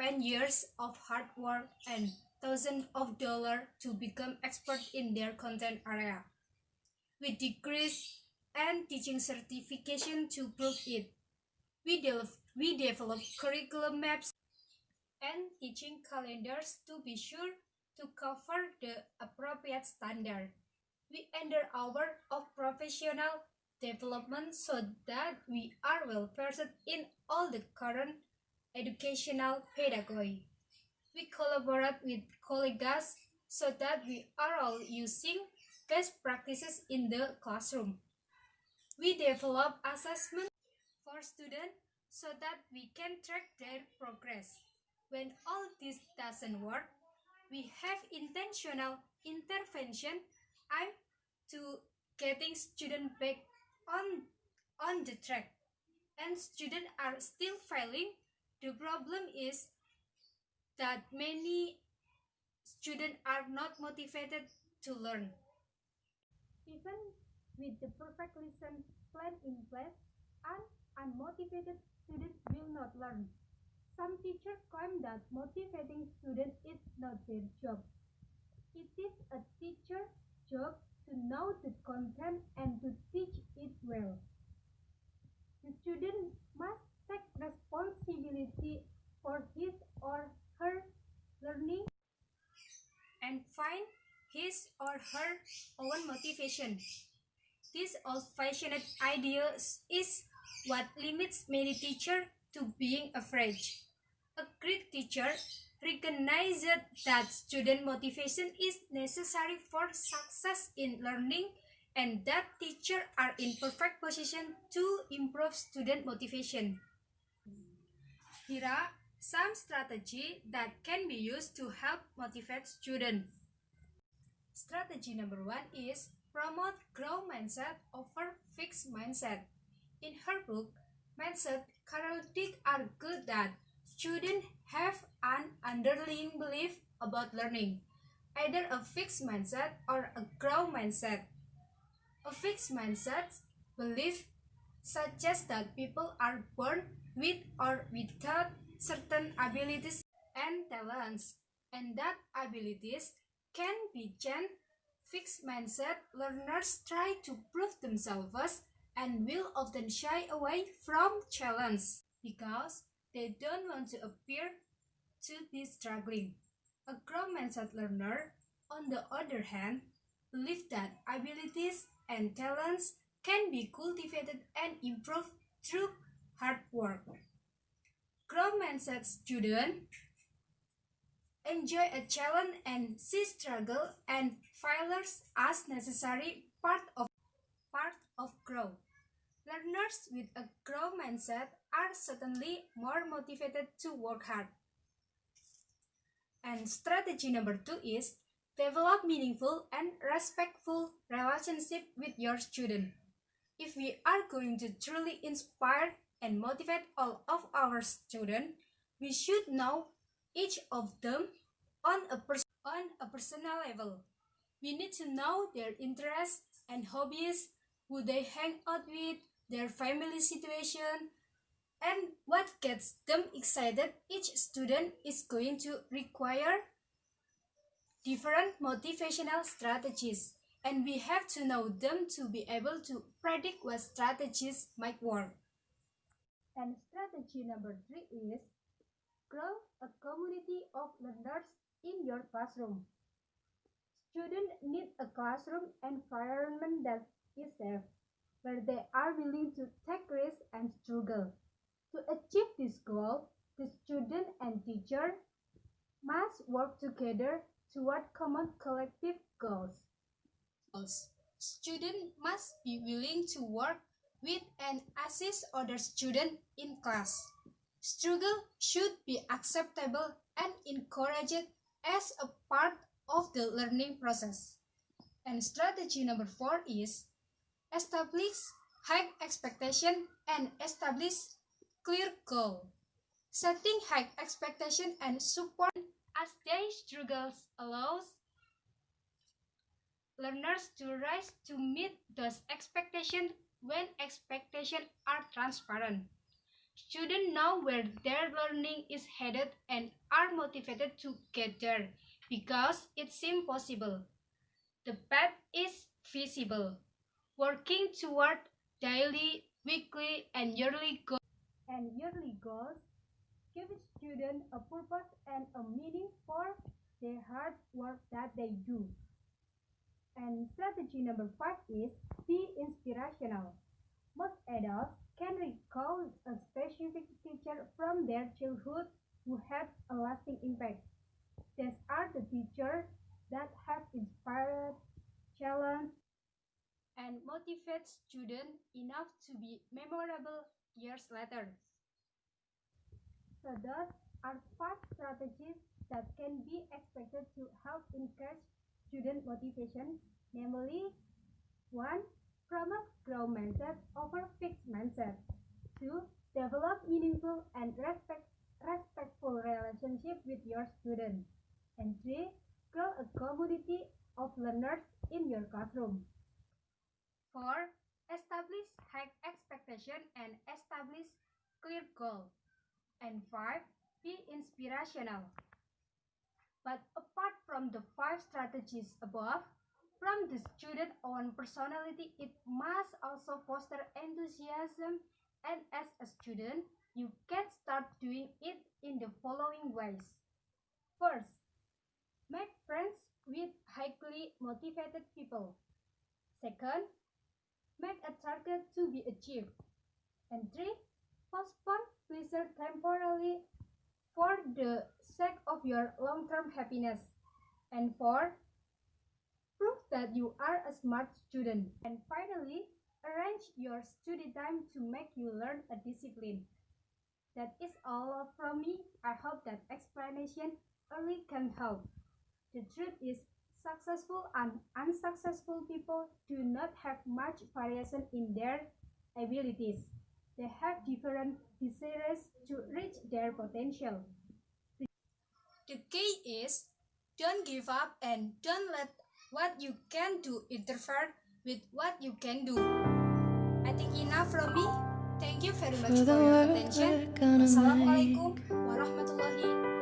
spend years of hard work and thousands of dollars to become expert in their content area, with degrees and teaching certification to prove it. We develop curriculum maps and teaching calendars to be sure to cover the appropriate standard. We enter hours of professional development so that we are well versed in all the current educational pedagogy. We collaborate with colleagues so that we are all using best practices in the classroom. We develop assessment for students so that we can track their progress. When all this doesn't work, we have intentional intervention aimed to getting students back on, on the track. And students are still failing. The problem is that many students are not motivated to learn. Even with the perfect lesson plan in place, an unmotivated student will not learn. Some teachers claim that motivating students is not their job. It is a teacher's job to know the content and to teach it well. The student must take responsibility for his or her learning and find his or her own motivation. This old-fashioned idea is what limits many teachers to being afraid. A great teacher recognizes that student motivation is necessary for success in learning and that teachers are in perfect position to improve student motivation. Here are some strategies that can be used to help motivate students. Strategy number 1 is promote growth mindset over fixed mindset. In her book, Mindset, Carol Dick argued that students have an underlying belief about learning, either a fixed mindset or a growth mindset. A fixed mindset belief suggests that people are born with or without certain abilities and talents, and that abilities can be changed. Fixed mindset learners try to prove themselves and will often shy away from challenge because they don't want to appear to be struggling. A growth mindset learner, on the other hand, believes that abilities and talents can be cultivated and improved through hard work. Growth mindset students enjoy a challenge and see struggle and failures as necessary part of growth. Learners with a growth mindset are certainly more motivated to work hard. And strategy number 2 is develop meaningful and respectful relationship with your student. If we are going to truly inspire and motivate all of our students, we should know each of them on a personal level. We need to know their interests and hobbies, who they hang out with, their family situation, and what gets them excited. Each student is going to require different motivational strategies, and we have to know them to be able to predict what strategies might work. And strategy number 3 is grow a community of learners in your classroom. Students need a classroom environment that is safe, where they are willing to take risks and struggle. To achieve this goal, the student and teacher must work together toward common collective goals. Students must be willing to work with and assist other students in class. Struggle should be acceptable and encouraged as a part of the learning process. And strategy number 4 is establish high expectation and establish clear goal. Setting high expectation and support as their struggles allows learners to rise to meet those expectations when expectations are transparent. Students know where their learning is headed and are motivated to get there because it seems possible. The path is feasible. Working toward daily, weekly, and yearly goals give students a purpose and a meaning for the hard work that they do. And strategy number 5 is be inspirational. Most adults can recall a specific teacher from their childhood who had a lasting impact. These are the teachers that have inspired, challenged, and motivated students enough to be memorable years later. So those are 5 strategies that can be expected to help encourage student motivation, namely 1. Promote growth mindset over fixed mindset. 2. Develop meaningful and respectful relationship with your students. And 3. Grow a community of learners in your classroom. 4. Establish high expectation and establish clear goals. And 5. Be inspirational. But apart from the 5 strategies above, from the student's own personality, it must also foster enthusiasm, and as a student, you can start doing it in the following ways. First, make friends with highly motivated people. Second, make a target to be achieved. And 3, postpone pleasure temporarily for the sake of your long-term happiness. And 4, prove that you are a smart student. And finally, arrange your study time to make you learn a discipline. That is all from me. I hope that explanation only can help. The truth is, successful and unsuccessful people do not have much variation in their abilities. They have different desires to reach their potential. The key is, don't give up and don't let what you can do interfere with what you can do. I think enough from me. Thank you very much for your attention. Wassalamualaikum warahmatullahi wabarakatuh.